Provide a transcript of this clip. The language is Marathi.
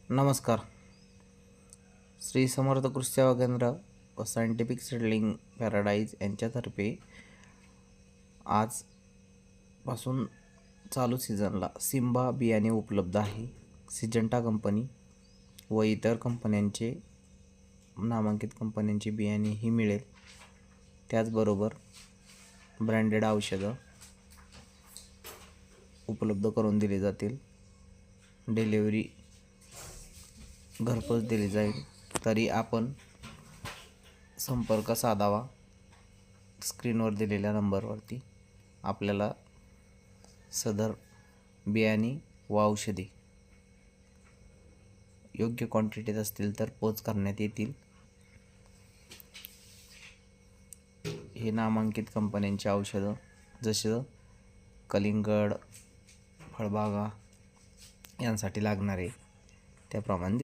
नमस्कार. श्री समर्थ कृषी सेवा केंद्र व सायंटिफिक सीडलिंग पॅराडाईज यांच्यातर्फे आजपासून चालू सीझनला सिम्बा बियाणे उपलब्ध आहे. सिजंटा कंपनी व इतर कंपन्यांचे नामांकित कंपन्यांची बियाणेही मिळेल. त्याचबरोबर ब्रँडेड औषधं उपलब्ध करून दिली जातील. डिलिव्हरी घरपोच दिली जाईल. तरी आपण संपर्क साधावा. स्क्रीनवर दिलेल्या नंबरवरती आपल्याला सदर बियाणे व औषधी योग्य क्वांटिटीत असतील तर पोच करण्यात येतील. हे नामांकित कंपन्यांची औषधं जसं कलिंगड, फळबागा यांसाठी लागणारे त्याप्रमाणे